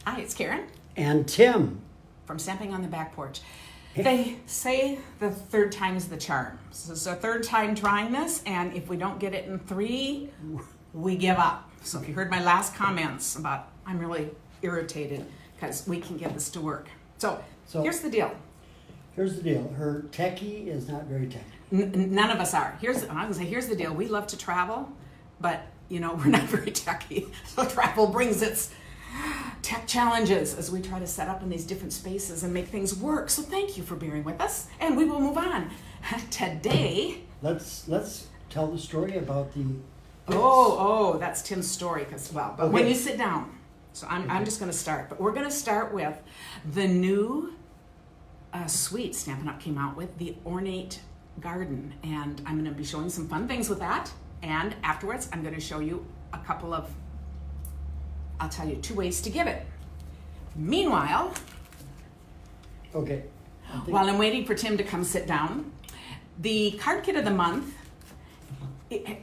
Hi, it's Karen. And Tim. From Stamping on the Back Porch. They say the third time is the charm. So it's our third time trying this, and if we don't get it in 3, we give up. So if you heard my last comments about, I'm really irritated because we can get this to work. So here's the deal. Here's the deal. Her techie is not very techy. None of us are. Here's the deal. We love to travel, but we're not very techy. So travel brings its tech challenges as we try to set up in these different spaces and make things work. So thank you for bearing with us, and we will move on. Today, let's tell the story about the. That's Tim's story but when you sit down, so I'm just going to start. But we're going to start with the new suite Stampin' Up! Came out with, the Ornate Garden, and I'm going to be showing some fun things with that. And afterwards, I'm going to show you a couple of. I'll tell you 2 ways to give it. Meanwhile, while I'm waiting for Tim to come sit down, the card kit of the month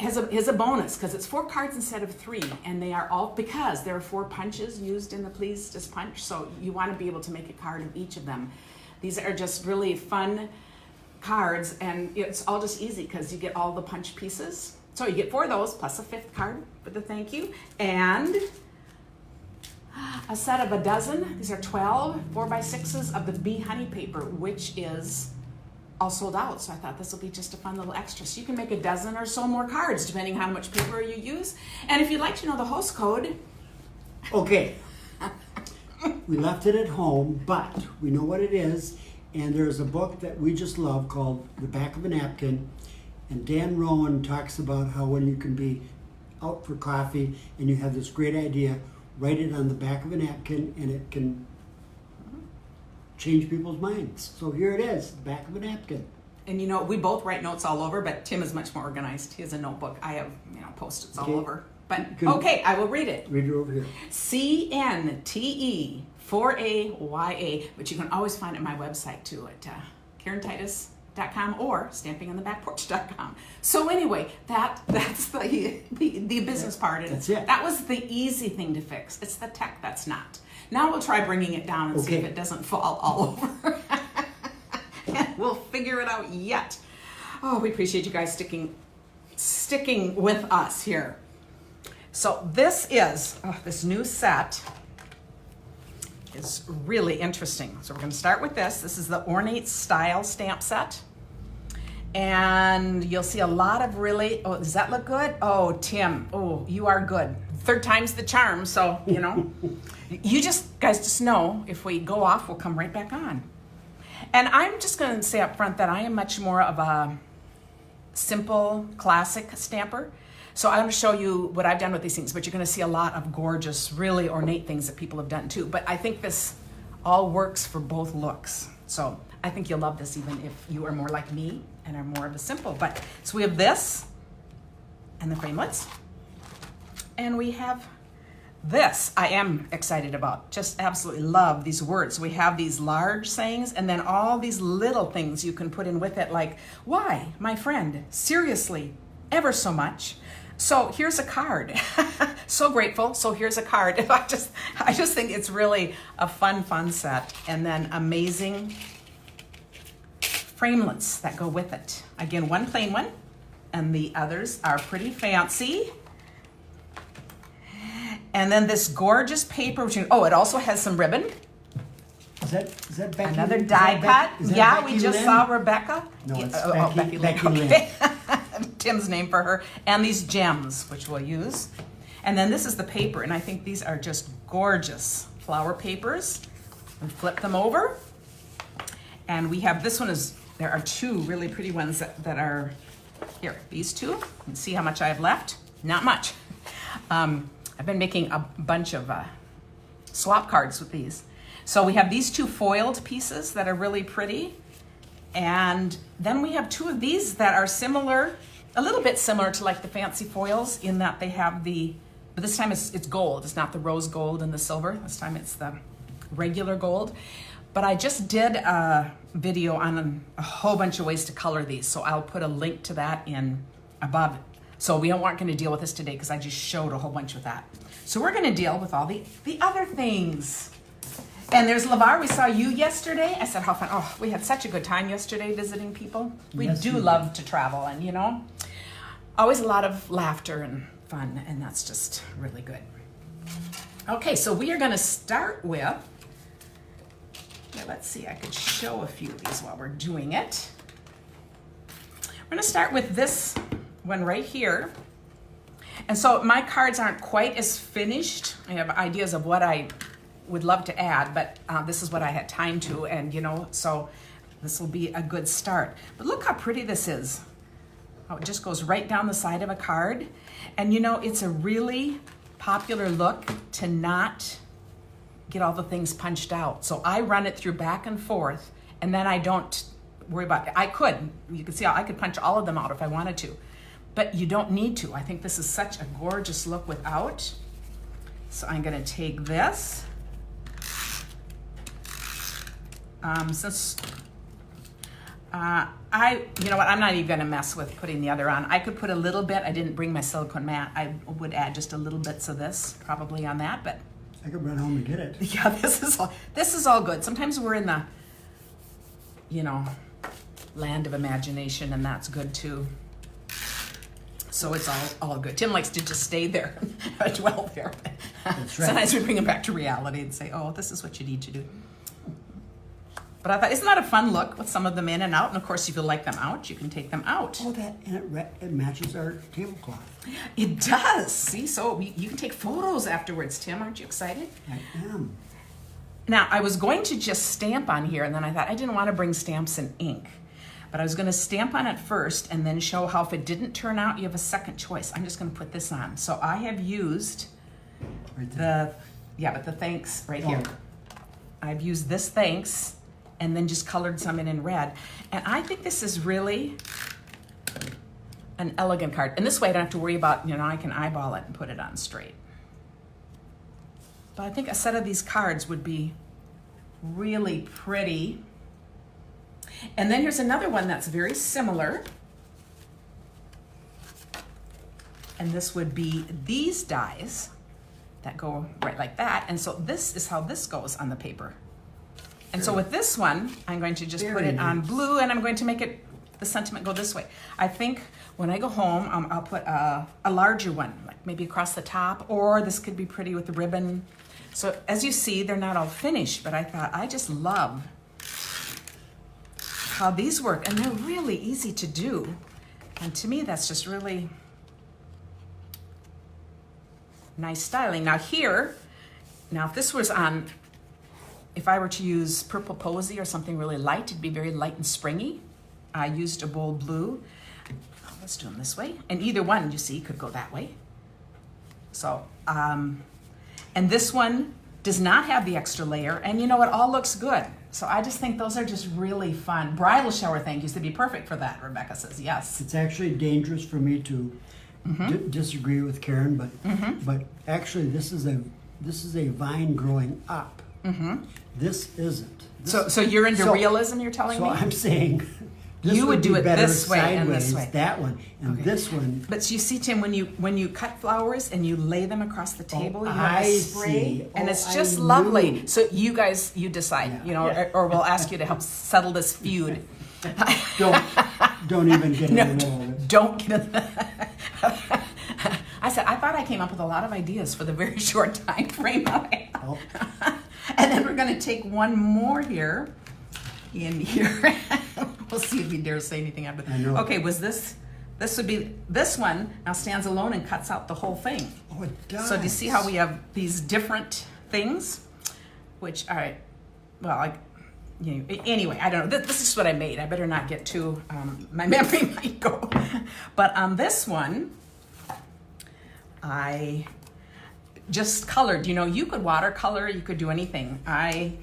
has a bonus because it's 4 cards instead of 3, and they are all because there are 4 punches used in the Please Just Punch, so you want to be able to make a card of each of them. These are just really fun cards, and it's all just easy because you get all the punch pieces. So you get 4 of those plus a 5th card for the thank you, and a set of a dozen. These are 12 4x6s of the Bee Honey paper, which is all sold out. So I thought this will be just a fun little extra. So you can make a dozen or so more cards depending on how much paper you use. And if you'd like to know the host code. Okay. We left it at home, but we know what it is. And there's a book that we just love called The Back of a Napkin. And Dan Rowan talks about how when you can be out for coffee and you have this great idea, write it on the back of a napkin, and it can change people's minds. So here it is, the back of a napkin. And we both write notes all over, but Tim is much more organized. He has a notebook. I have, Post-its all over. But I will read it. Read it over here. CNTE4AYA, but you can always find it on my website too at KarenTitus.com or stampingonthebackporch.com. So anyway, that's the business part. That's it. That was the easy thing to fix. It's the tech that's not. Now we'll try bringing it down and see if it doesn't fall all over. And we'll figure it out yet. Oh, we appreciate you guys sticking with us here. So this new set is really interesting. So we're going to start with this. This is the Ornate Style stamp set. And you'll see a lot of really, does that look good? Oh, Tim, you are good. 3rd time's the charm, so, you guys just know if we go off, we'll come right back on. And I'm just going to say up front that I am much more of a simple, classic stamper. So I'm going to show you what I've done with these things, but you're going to see a lot of gorgeous, really ornate things that people have done too. But I think this all works for both looks. So I think you'll love this even if you are more like me and are more of a simple. So we have this and the framelits. And we have this I am excited about. Just absolutely love these words. We have these large sayings and then all these little things you can put in with it, like, why, my friend, seriously, ever so much. So here's a card. So grateful. So here's a card. I just think it's really a fun set. And then amazing framelits that go with it. Again, one plain one, and the others are pretty fancy. And then this gorgeous paper, which it also has some ribbon. Is that Becky? Another die cut. Yeah, we just saw Rebecca. No, it's Becky Lynn. Okay. Tim's name for her. And these gems, which we'll use. And then this is the paper, and I think these are just gorgeous flower papers. We flip them over. And we have, there are 2 really pretty ones that are, here, these 2. You can see how much I have left. Not much. I've been making a bunch of swap cards with these. So we have these 2 foiled pieces that are really pretty. And then we have 2 of these that are similar, a little bit similar to like the fancy foils in that they have but this time it's gold. It's not the rose gold and the silver. This time it's the regular gold. But I just did a video on a whole bunch of ways to color these. So I'll put a link to that in above So we aren't going to deal with this today because I just showed a whole bunch with that. So we're going to deal with all the other things. And there's LeVar. We saw you yesterday. I said, how fun. Oh, we had such a good time yesterday visiting people. We Yes, do we love to travel, and, you know, always a lot of laughter and fun, and that's just really good. Okay, so we are going to start with, let's see, I could show a few of these while we're doing it. We're going to start with this one right here. And so my cards aren't quite as finished. I have ideas of what I would love to add, but this is what I had time to, and you know, so this will be a good start. But look how pretty this is. How it just goes right down the side of a card. And you know, it's a really popular look to not get all the things punched out. So I run it through back and forth, and then I don't worry about it. You can see how I could punch all of them out if I wanted to, but you don't need to. I think this is such a gorgeous look without. So I'm gonna take this. You know what, I'm not even gonna mess with putting the other on. I could put a little bit, I didn't bring my silicone mat. I would add just a little bits of this probably on that, but I could run home and get it. yeah, this is all good. Sometimes we're in the, you know, land of imagination, and that's good too. So it's all good. Tim likes to just stay there, dwell there. That's right. Sometimes we bring him back to reality and say, oh, this is what you need to do. But I thought, isn't that a fun look with some of them in and out? And of course, if you like them out, you can take them out. Oh, and it matches our tablecloth. It does. See, so you can take photos afterwards, Tim. Aren't you excited? I am. Now, I was going to just stamp on here, and then I thought I didn't want to bring stamps and ink. But I was going to stamp on it first and then show how if it didn't turn out, you have a second choice. I'm just going to put this on. So I have used the thanks right here. I've used this thanks and then just colored some in red. And I think this is really an elegant card. And this way I don't have to worry about, you know, I can eyeball it and put it on straight. But I think a set of these cards would be really pretty. And then here's another one that's very similar. And this would be these dies that go right like that. And so this is how this goes on the paper. And so with this one, I'm going to just put it on blue, and I'm going to make it, the sentiment go this way. I think when I go home, I'll put a larger one, like maybe across the top, or this could be pretty with the ribbon. So as you see, they're not all finished, but I thought I just love how these work, and they're really easy to do. And to me, that's just really nice styling. Now if this was on, if I were to use Purple Posy or something really light, it'd be very light and springy. I used a bold blue. Let's do them this way. And either one, you see, could go that way. So, and this one does not have the extra layer, and you know, it all looks good. So I just think those are just really fun. Bridal shower thank yous would be perfect for that, Rebecca says, yes. It's actually dangerous for me to disagree with Karen, but actually this is a vine growing up. This isn't. So you're into realism, you're telling me? So I'm saying this you would do it better this way and this way. That one and this one. But you see, Tim, when you cut flowers and you lay them across the table, you have a spray, and it's just lovely. So you guys, you decide, you know, or we'll ask you to help settle this feud. Don't even get in the middle of it. Don't get in the I said, I thought I came up with a lot of ideas for the very short time frame I have. And then we're going to take one more here. In here. We'll see if he dares say anything after that. Okay, this would be, this one now stands alone and cuts out the whole thing. Oh, it does. So do you see how we have these different things? Which, all right, well, anyway, I don't know. This is what I made. I better not get too, my memory might go. But on this one, I just colored. You know, you could watercolor, you could do anything. I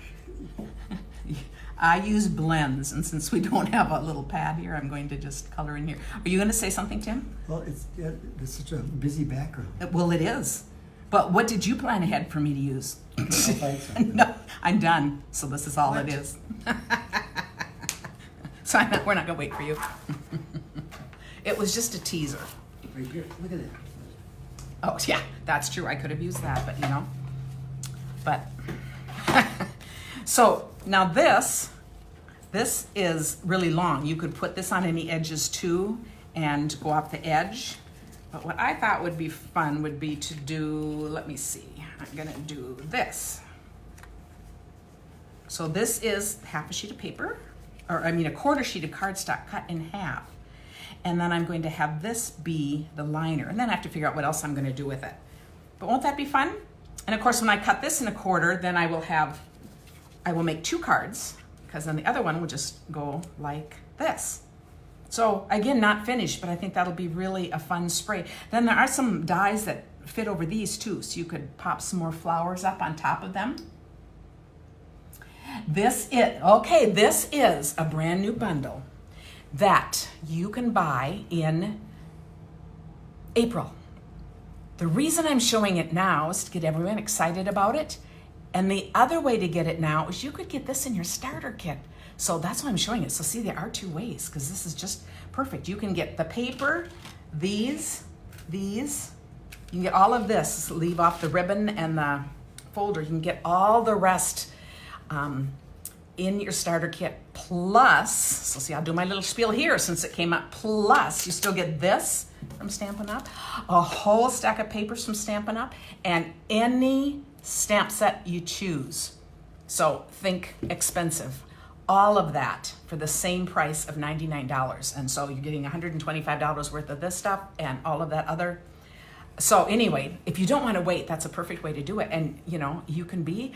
use blends, and since we don't have a little pad here, I'm going to just color in here. Are you going to say something, Tim? Well, it's such a busy background. Well, it is. But what did you plan ahead for me to use? No, I'm done. So this is all it is. So we're not going to wait for you. It was just a teaser. right here. Look at that. Oh, yeah, that's true. I could have used that, but but. So now this is really long. You could put this on any edges too and go off the edge. But what I thought would be fun would be to do, let me see, I'm gonna do this. So this is half a sheet of paper, or I mean a quarter sheet of cardstock cut in half. And then I'm going to have this be the liner. And then I have to figure out what else I'm gonna do with it. But won't that be fun? And of course, when I cut this in a quarter, then I will make 2 cards, because then the other one will just go like this. So again, not finished, but I think that'll be really a fun spray. Then there are some dies that fit over these too, so you could pop some more flowers up on top of them. This is a brand new bundle that you can buy in April. The reason I'm showing it now is to get everyone excited about it. And the other way to get it now is you could get this in your starter kit. So that's why I'm showing it. So see, there are 2 ways, because this is just perfect. You can get the paper, these, you can get all of this, leave off the ribbon and the folder. You can get all the rest in your starter kit. Plus, so see, I'll do my little spiel here since it came up. Plus, you still get this from Stampin' Up, a whole stack of papers from Stampin' Up, and any stamp set you choose. So think expensive. All of that for the same price of $99. And so you're getting $125 worth of this stuff and all of that other. So anyway, if you don't want to wait, that's a perfect way to do it. And you can be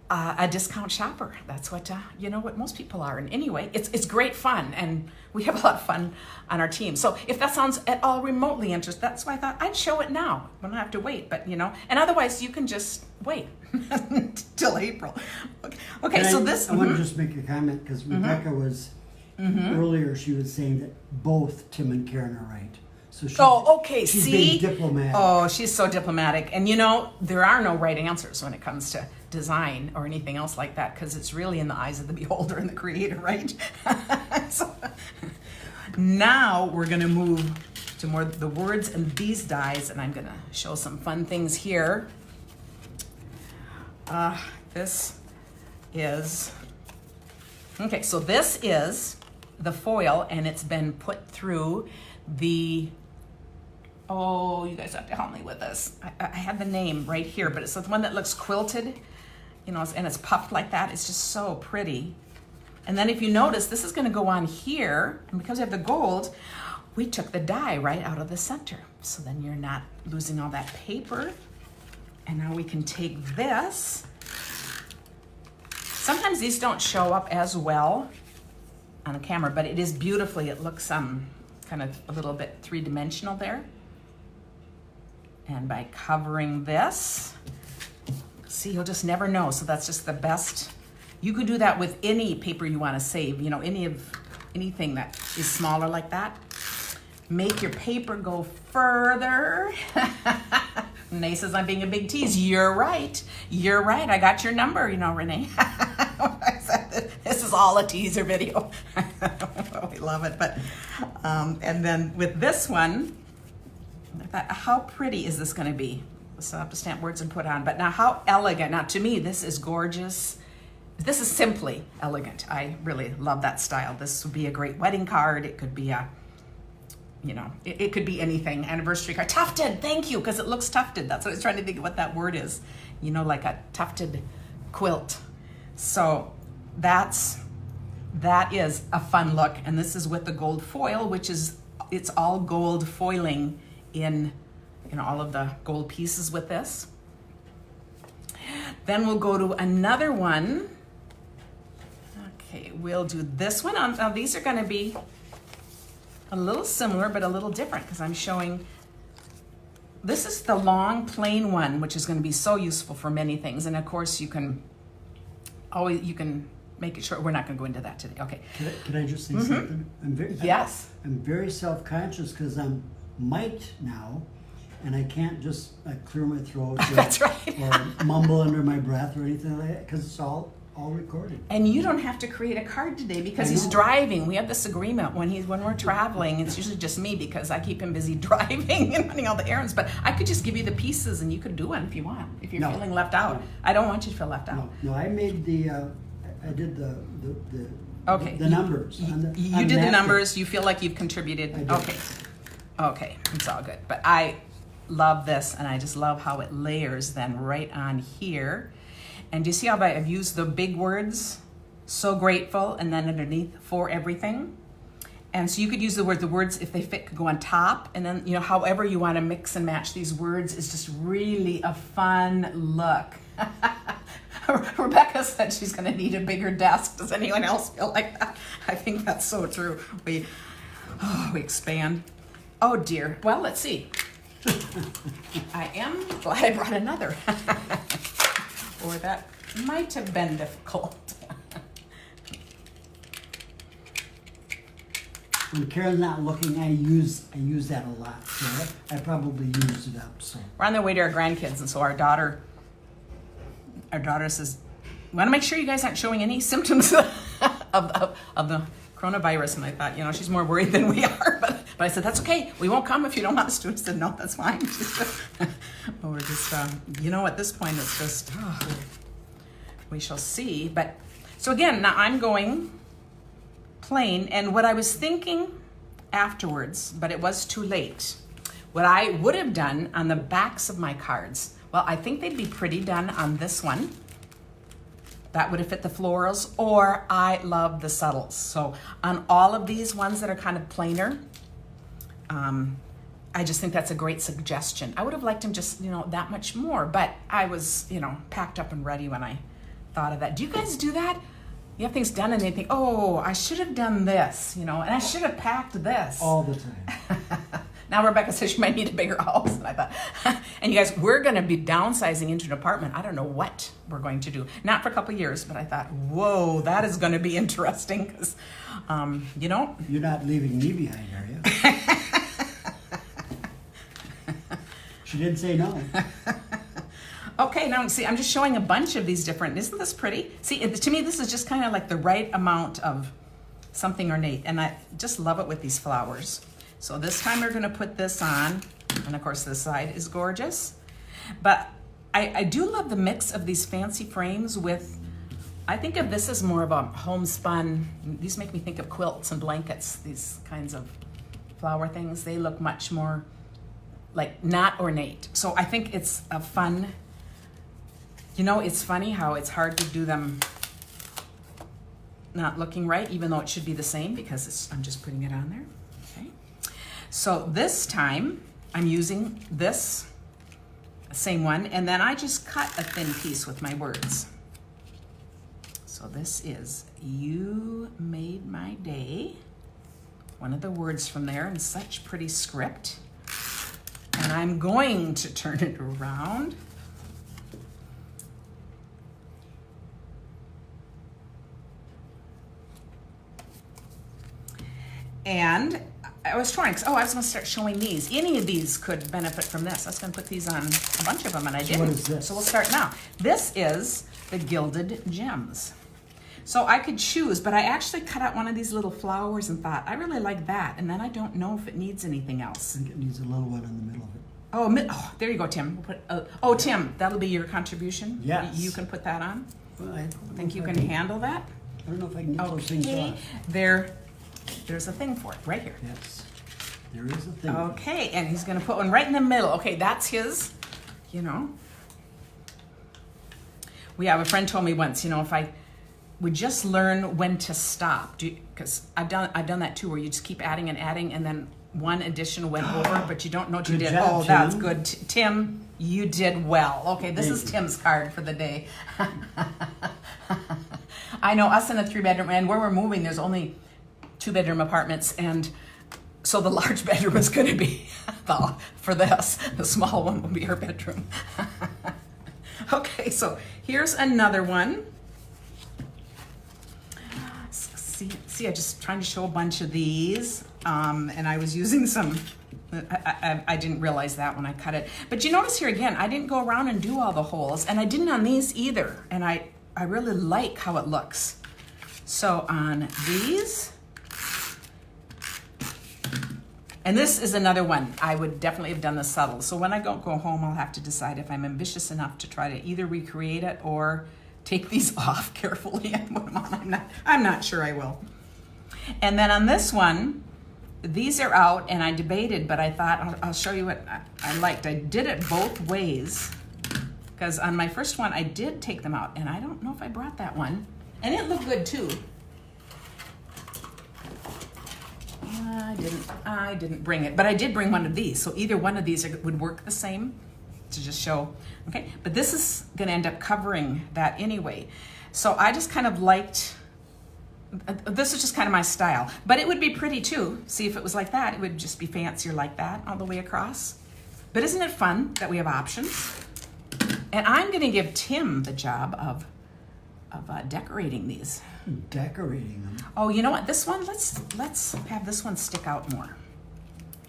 a discount shopper. That's what what most people are. And anyway, it's great fun, and we have a lot of fun on our team. So if that sounds at all remotely interesting, that's why I thought I'd show it now. We don't have to wait, but and otherwise you can just wait till April. Okay. So I want to just make a comment, because Rebecca was earlier. She was saying that both Tim and Karen are right. So she's being diplomatic. Oh, she's so diplomatic. And there are no right answers when it comes to design or anything else like that, because it's really in the eyes of the beholder and the creator, right? So now we're going to move to more the words and these dies, and I'm going to show some fun things here. This is the foil, and it's been put through the, you guys have to help me with this. I have the name right here, but it's the one that looks quilted, and it's puffed like that. It's just so pretty. And then if you notice, this is gonna go on here, and because we have the gold, we took the die right out of the center. So then you're not losing all that paper. And now we can take this. Sometimes these don't show up as well on the camera, but it is beautifully, it looks kind of a little bit 3-dimensional there. And by covering this, see, you'll just never know. So that's just the best. You could do that with any paper you want to save, anything that is smaller like that. Make your paper go further. Renee says I'm being a big tease. You're right. I got your number, Renee. This is all a teaser video. We love it. But and then with this one, I thought, how pretty is this going to be? So I have to stamp words and put on. But now, how elegant. Now, to me, this is gorgeous. This is simply elegant. I really love that style. This would be a great wedding card. It could be it could be anything. Anniversary card. Tufted, thank you, because it looks tufted. That's what I was trying to think of what that word is. Like a tufted quilt. So that is a fun look. And this is with the gold foil, it's all gold foiling in all of the gold pieces with this. Then we'll go to another one. Okay, we'll do this one. Now these are going to be a little similar, but a little different, because I'm showing, this is the long plain one, which is going to be so useful for many things. And of course you can make it short. We're not going to go into that today. Okay. Can I just say something? I'm very self-conscious because I'm mic'd now, and I can't just clear my throat That's right. or mumble under my breath or anything like that, because it's all all recorded. And you don't have to create a card today because he's driving. We have this agreement when we're traveling. It's usually just me because I keep him busy driving and running all the errands. But I could just give you the pieces and you could do one if you want. If you're feeling left out, I don't want you to feel left out. No, I made I did the Okay. the numbers. You did the numbers. You feel like you've contributed. Okay, it's all good. But I love this, and I just love how it layers then right on here. And do you see how I've used the big words? So grateful, and then underneath for everything. And so you could use the words if they fit could go on top, and then however you want to mix and match these words is just really a fun look. Rebecca said she's going to need a bigger desk. Does anyone else feel like that? I think that's so true. We expand. Oh dear. Well, let's see. I am glad I brought another. Or that might have been difficult. When Karen's not looking, I use that a lot. So I probably used it up. So we're on the way to our grandkids, and so our daughter says, "We want to make sure you guys aren't showing any symptoms of the coronavirus." And I thought, she's more worried than we are. But I said, "That's okay. We won't come if you don't want us to." I said, "No, that's fine." We're just, at this point, it's just, we shall see. But so again, now I'm going plain, and what I was thinking afterwards, but it was too late. What I would have done on the backs of my cards, well, I think they'd be pretty done on this one. That would have fit the florals, or I love the subtles. So on all of these ones that are kind of plainer, I just think that's a great suggestion. I would have liked them just, that much more, but I was, packed up and ready when I thought of that. Do you guys do that? You have things done and they think, oh, I should have done this, and I should have packed this. all the time. Now Rebecca says she might need a bigger house. And I thought, and you guys, we're going to be downsizing into an apartment. I don't know what we're going to do. Not for a couple of years, but I thought, whoa, that is going to be interesting because, You're not leaving me behind, are you? She didn't say no. Okay, now see, I'm just showing a bunch of these different, isn't this pretty? See, to me, this is just kind of like the right amount of something ornate, and I just love it with these flowers. So this time we're gonna put this on, and of course this side is gorgeous. But I do love the mix of these fancy frames with, I think of this as more of a homespun, these make me think of quilts and blankets, these kinds of flower things. They look much more like not ornate. So I think it's a fun, it's funny how it's hard to do them not looking right, even though it should be the same because I'm just putting it on there. Okay. So this time I'm using this same one, and then I just cut a thin piece with my words. So this is "You Made My Day," one of the words from there in such pretty script. And I'm going to turn it around. And I was trying, I was going to start showing these. Any of these could benefit from this. I was going to put these on a bunch of them, and I didn't. What is this? So we'll start now. This is the Gilded Gems. So I could choose, but I actually cut out one of these little flowers and thought, I really like that. And then I don't know if it needs anything else. I think it needs a little one in the middle of it. Oh, there you go, Tim. We'll put, Tim, that'll be your contribution? Yes. You can put that on? Well, I Think you can handle that? I don't know if I can get those things Okay. off. There's a thing for it, right here. Yes, there is a thing. Okay, and he's gonna put one right in the middle. Okay, that's his, We have a friend told me once, if I would just learn when to stop, because I've done that too, where you just keep adding and adding, and then one addition went over, but you don't know what you Good did. job, That's Tim. good. Tim, you did well. Okay, this is Tim's card for the day. I know us in a 3-bedroom, and where we're moving, there's only 2-bedroom apartments, and so the large bedroom is going to be for this. The small one will be her bedroom. Okay, so here's another one. See, I just trying to show a bunch of these, and I was using some. I didn't realize that when I cut it. But you notice here again, I didn't go around and do all the holes, and I didn't on these either. And I I really like how it looks. So on these, and this is another one, I would definitely have done the subtle. So when I go home, I'll have to decide if I'm ambitious enough to try to either recreate it or take these off carefully and put them on. I'm not sure I will. And then on this one, these are out, and I debated, but I thought I'll show you what I liked. I did it both ways, because on my first one, I did take them out, and I don't know if I brought that one. And it looked good too. I didn't bring it, but I did bring one of these. So either one of these would work the same to just show, okay? But this is gonna end up covering that anyway. So I just kind of liked, this is just kind of my style, but it would be pretty too. See, if it was like that, it would just be fancier like that all the way across. But isn't it fun that we have options? And I'm gonna give Tim the job of decorating these. Decorating them. Oh, you know what? This one, let's have this one stick out more.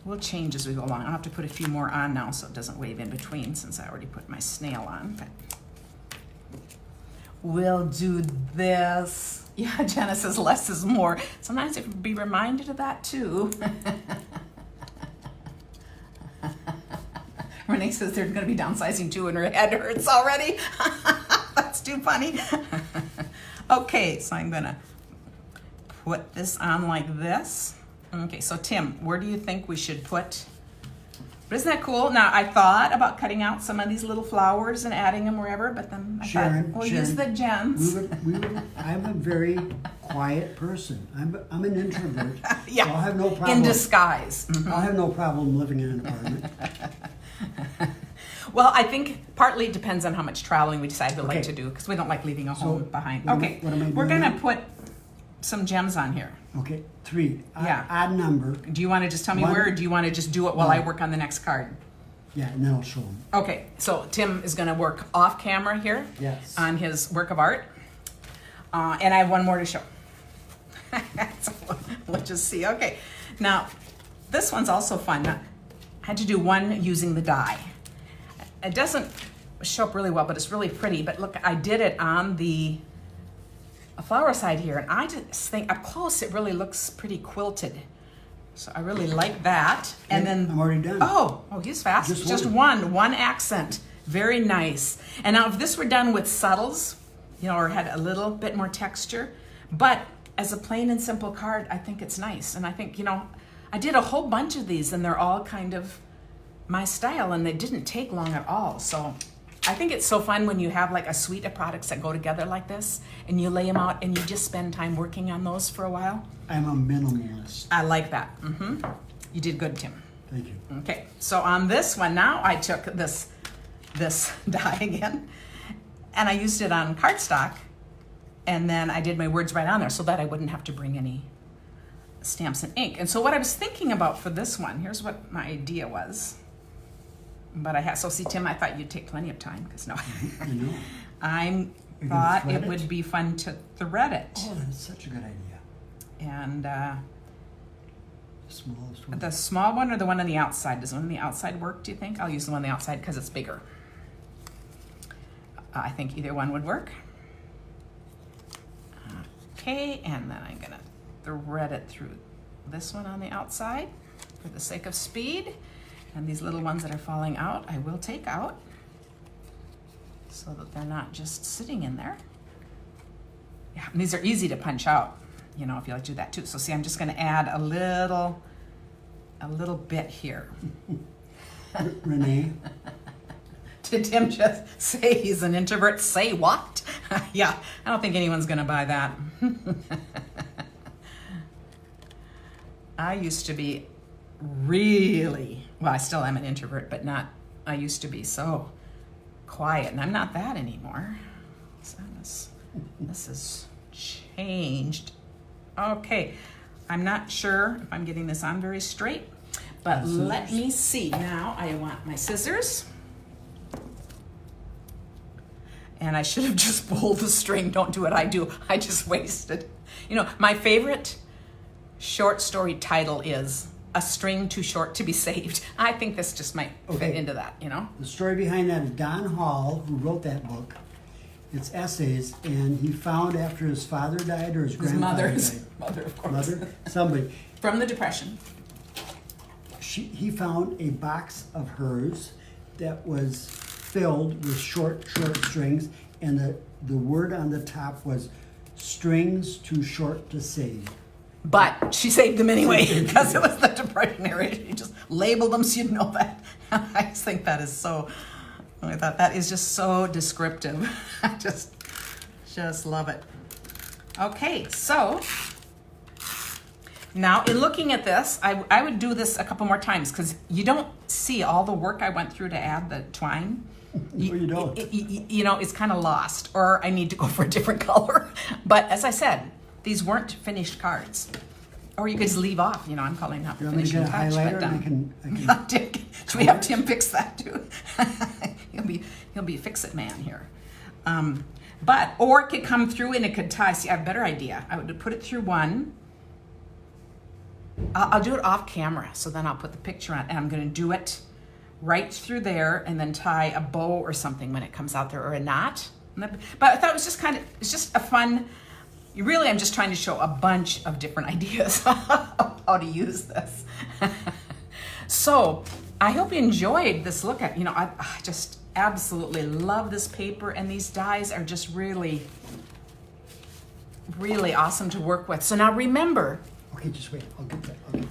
We'll change as we go along. I'll have to put a few more on now so it doesn't wave in between, since I already put my snail on. But we'll do this. Yeah, Jenna says less is more. Sometimes it would be reminded of that too. Renee says they're going to be downsizing too and her head hurts already. That's too funny. Okay, so I'm going to put this on like this. Okay, so Tim, where do you think we should put? But isn't that cool? Now, I thought about cutting out some of these little flowers and adding them wherever, but then I thought, we'll use the gems. I'm a very quiet person. I'm an introvert. Yeah, so I'll have no problem. in disguise. Mm-hmm. I'll have no problem living in an apartment. Well, I think partly it depends on how much traveling we decide we like to do, because we don't like leaving a home behind. Okay, we're going to put some gems on here. Okay, 3. Yeah. Odd number. Do you want to just tell me where, or do you want to just do it while I work on the next card? Yeah, and then I'll show them. Okay, so Tim is going to work off camera here on his work of art. And I have one more to show. So we'll just see. Okay, now this one's also fun. I had to do one using the die. It doesn't show up really well, but it's really pretty. But look, I did it on the flower side here, and I just think up close it really looks pretty quilted. So I really like that. And then I'm already done. Oh, he's fast. Just one accent. Very nice. And now if this were done with subtles, you know, or had a little bit more texture, but as a plain and simple card, I think it's nice. And I think, you know, I did a whole bunch of these, and they're all kind of my style, and they didn't take long at all. So I think it's so fun when you have like a suite of products that go together like this, and you lay them out and you just spend time working on those for a while. I'm a minimalist. I like that. You did good, Tim. Thank you. Okay, so on this one now, I took this die again, and I used it on cardstock, and then I did my words right on there so that I wouldn't have to bring any stamps and ink. And so what I was thinking about for this one, here's what my idea was. But I have, so see, Tim, I thought you'd take plenty of time, because no, I thought it would be fun to thread it. Oh, that's such a good idea. And Smallest one. the small one or the one on the outside? Does the one on the outside work, do you think? I'll use the one on the outside because it's bigger. I think either one would work. Okay, and then I'm gonna thread it through this one on the outside for the sake of speed. And these little ones that are falling out, I will take out so that they're not just sitting in there. Yeah, and these are easy to punch out, you know, if you like to do that too. So see, I'm just gonna add a little bit here. Renee? Did Tim just say he's an introvert? Say what? Yeah, I don't think anyone's gonna buy that. I used to be really, well, I still am an introvert, but not, I used to be so quiet, and I'm not that anymore. So this has changed. Okay, I'm not sure if I'm getting this on very straight, but let me see. Now I want my scissors. And I should have just pulled the string. Don't do what I do. I just wasted. You know, my favorite short story title is A String Too Short to Be Saved. I think this just might fit into that, you know? The story behind that is Don Hall, who wrote that book, It's essays, and he found after his father died or his grandfather died. His mother, of course. Mother? Somebody. From the Depression. He found a box of hers that was filled with short strings, and the word on the top was strings too short to save. But she saved them anyway because it was the Depression era. She just labeled them so you'd know that. I just think that is so, I thought that is just so descriptive. I just love it. Okay, so now in looking at this, I would do this a couple more times because you don't see all the work I went through to add the twine. No, you don't. You know, it's kind of lost, or I need to go for a different color. But as I said, these weren't finished cards. Or you could just leave off, you know, I'm calling that the You want me to finishing get a touch. highlighter? But, I can should we have Tim fix that too? he'll be a fix-it man here. Or it could come through and it could tie. See, I have a better idea. I would put it through one. I'll do it off camera, so then I'll put the picture on, and I'm going to do it right through there and then tie a bow or something when it comes out there, or a knot. But I thought it was it's just a fun, really I'm just trying to show a bunch of different ideas of how to use this. So I hope you enjoyed this look at, you know, I just absolutely love this paper, and these dies are just really, really awesome to work with. So now remember, Okay, just wait. I'll get the camera.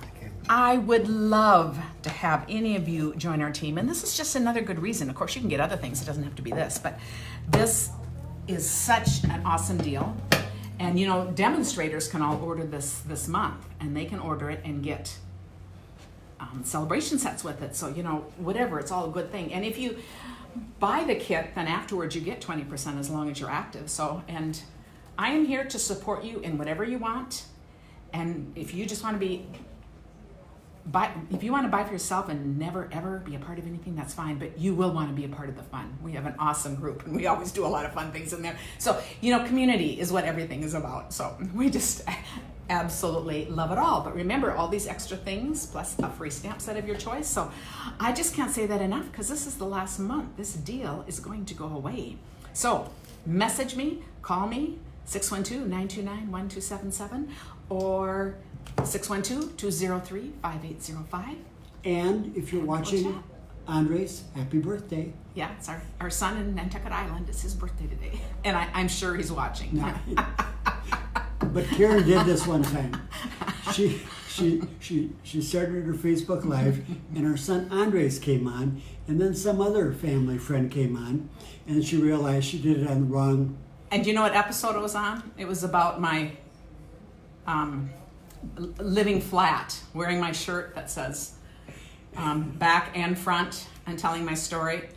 I would love to have any of you join our team. And this is just another good reason. Of course, you can get other things. It doesn't have to be this. But this is such an awesome deal. And, you know, demonstrators can all order this month. And they can order it and get celebration sets with it. So, you know, whatever. It's all a good thing. And if you buy the kit, then afterwards you get 20% as long as you're active. So, and I am here to support you in whatever you want. And if you just want to if you want to buy for yourself and never ever be a part of anything, that's fine, but you will want to be a part of the fun. We have an awesome group, and we always do a lot of fun things in there. So, you know, community is what everything is about. So we just absolutely love it all. But remember, all these extra things, plus a free stamp set of your choice. So I just can't say that enough, because this is the last month. This deal is going to go away. So message me, call me, 612-929-1277, or 612-203-5805. And if you're watching Andres, happy birthday. Yeah, it's our son in Nantucket Island. It's his birthday today. And I'm sure he's watching. No. But Karen did this one time. She started her Facebook Live, and her son Andres came on, and then some other family friend came on, and she realized she did it on the wrong. And do you know what episode it was on? It was about my living flat, wearing my shirt that says back and front, and telling my story.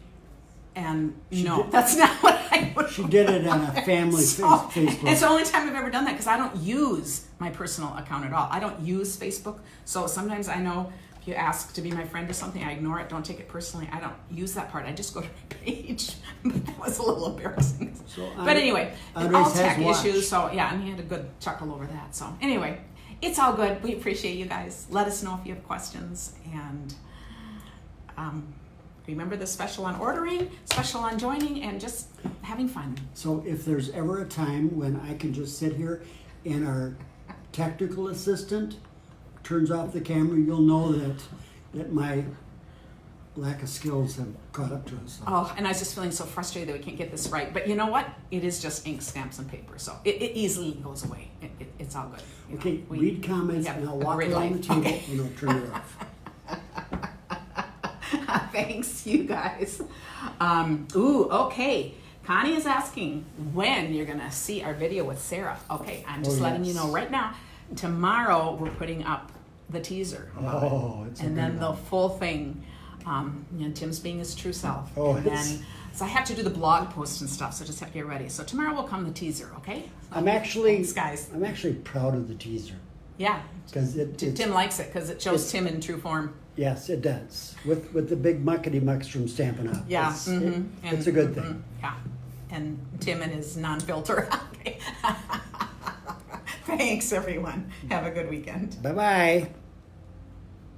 And that's not what I would. She did it on a family Facebook. It's the only time I've ever done that, because I don't use my personal account at all. I don't use Facebook. So sometimes I know if you ask to be my friend or something, I ignore it. Don't take it personally. I don't use that part. I just go to my page. But that was a little embarrassing. But anyway, all tech issues. So yeah, and he had a good chuckle over that. So anyway, it's all good. We appreciate you guys. Let us know if you have questions. And remember the special on ordering, special on joining, and just having fun. So if there's ever a time when I can just sit here and our technical assistant turns off the camera, you'll know that my lack of skills have caught up to us. Oh, and I was just feeling so frustrated that we can't get this right. But you know what? It is just ink, stamps, and paper. So it easily goes away. It's all good. Okay, read comments, and I'll walk around the table and I'll turn it off. Thanks, you guys. Okay. Connie is asking when you're going to see our video with Sarah. Okay, I'm just letting you know right now. Tomorrow we're putting up the teaser. And then the full thing. Tim's being his true self. So I have to do the blog post and stuff, so just have to get ready. So tomorrow will come the teaser, okay? Thanks, guys. I'm actually proud of the teaser. Yeah, because Tim likes it because it shows Tim in true form. Yes, it does. With the big muckety mucks from Stampin' Up. Yeah, it's a good thing. Yeah, and Tim and his non-filter. Thanks, everyone. Have a good weekend. Bye-bye.